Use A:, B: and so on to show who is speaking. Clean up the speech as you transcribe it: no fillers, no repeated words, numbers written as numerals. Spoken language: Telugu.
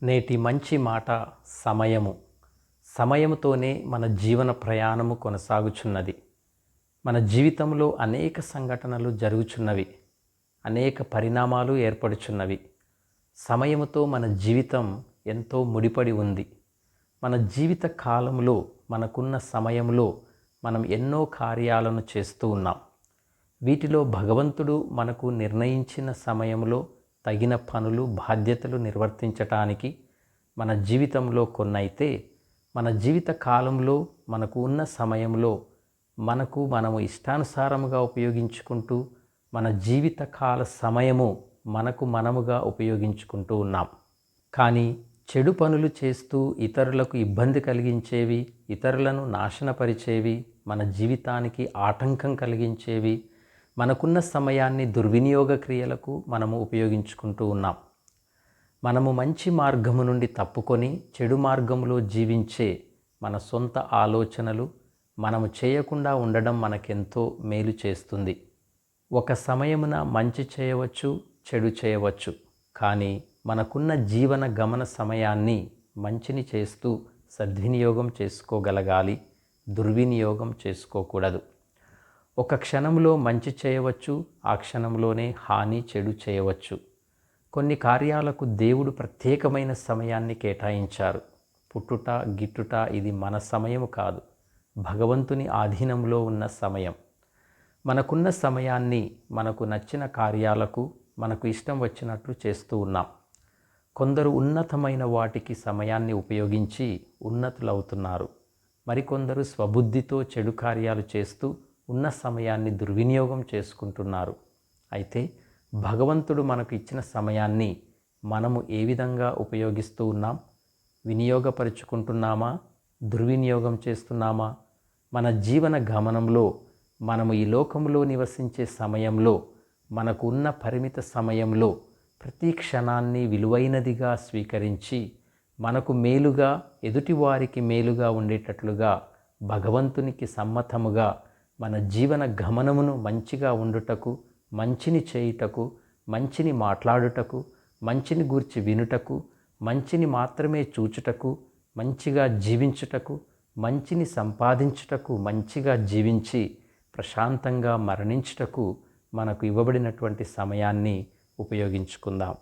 A: నేటి మంచి మాట సమయము. సమయముతోనే మన జీవన ప్రయాణము కొనసాగుచున్నది. మన జీవితంలో అనేక సంఘటనలు జరుగుచున్నవి. అనేక పరిణామాలు ఏర్పడుచున్నవి. సమయముతో మన జీవితం ఎంతో ముడిపడి ఉంది. మన జీవిత కాలంలో మనకున్న సమయంలో మనం ఎన్నో కార్యాలను చేస్తూ ఉన్నాం. వీటిలో భగవంతుడు మనకు నిర్ణయించిన సమయంలో తగిన పనులు బాధ్యతలు నిర్వర్తించటానికి మన జీవితంలో కొన్నైతే, మన జీవిత కాలంలో మనకు ఉన్న సమయంలో మనము ఇష్టానుసారముగా ఉపయోగించుకుంటూ మన జీవిత కాల సమయము మనముగా ఉపయోగించుకుంటూ ఉన్నాం. కానీ చెడు పనులు చేస్తూ ఇతరులకు ఇబ్బంది కలిగించేవి, ఇతరులను నాశనపరిచేవి, మన జీవితానికి ఆటంకం కలిగించేవి, మనకున్న సమయాన్ని దుర్వినియోగ క్రియలకు మనము ఉపయోగించుకుంటూ ఉన్నాం. మనము మంచి మార్గము నుండి తప్పుకొని చెడు మార్గంలో జీవించే మన సొంత ఆలోచనలు మనము చేయకుండా ఉండడం మనకెంతో మేలు చేస్తుంది. ఒక సమయమున మంచి చేయవచ్చు, చెడు చేయవచ్చు. కానీ మనకున్న జీవన గమన సమయాన్ని మంచిని చేస్తూ సద్వినియోగం చేసుకోగలగాలి, దుర్వినియోగం చేసుకోకూడదు. ఒక క్షణంలో మంచి చేయవచ్చు, ఆ క్షణంలోనే హాని చెడు చేయవచ్చు. కొన్ని కార్యాలకు దేవుడు ప్రత్యేకమైన సమయాన్ని కేటాయించారు. పుట్టుట గిట్టుట ఇది మన సమయం కాదు, భగవంతుని ఆధీనంలో ఉన్న సమయం. మనకున్న సమయాన్ని మనకు నచ్చిన కార్యాలకు మనకు ఇష్టం వచ్చినట్లు చేస్తూ ఉన్నాం. కొందరు ఉన్నతమైన వాటికి సమయాన్ని ఉపయోగించి ఉన్నతులవుతున్నారు. మరికొందరు స్వబుద్ధితో చెడు కార్యాలు చేస్తూ ఉన్న సమయాన్ని దుర్వినియోగం చేసుకుంటున్నారు. అయితే భగవంతుడు మనకు ఇచ్చిన సమయాన్ని మనము ఏ విధంగా ఉపయోగిస్తూ ఉన్నాం? వినియోగపరుచుకుంటున్నామా? దుర్వినియోగం చేస్తున్నామా? మన జీవన గమనంలో మనము ఈ లోకంలో నివసించే సమయంలో మనకు ఉన్న పరిమిత సమయంలో ప్రతి క్షణాన్ని విలువైనదిగా స్వీకరించి మనకు మేలుగా, ఎదుటివారికి మేలుగా ఉండేటట్లుగా భగవంతునికి సమ్మతముగా మన జీవన గమనమును మంచిగా ఉండుటకు, మంచిని చేయుటకు, మంచిని మాట్లాడుటకు, మంచిని గూర్చి వినుటకు, మంచిని మాత్రమే చూచుటకు, మంచిగా జీవించుటకు, మంచిని సంపాదించుటకు, మంచిగా జీవించి ప్రశాంతంగా మరణించుటకు మనకు ఇవ్వబడినటువంటి సమయాన్ని ఉపయోగించుకుందాం.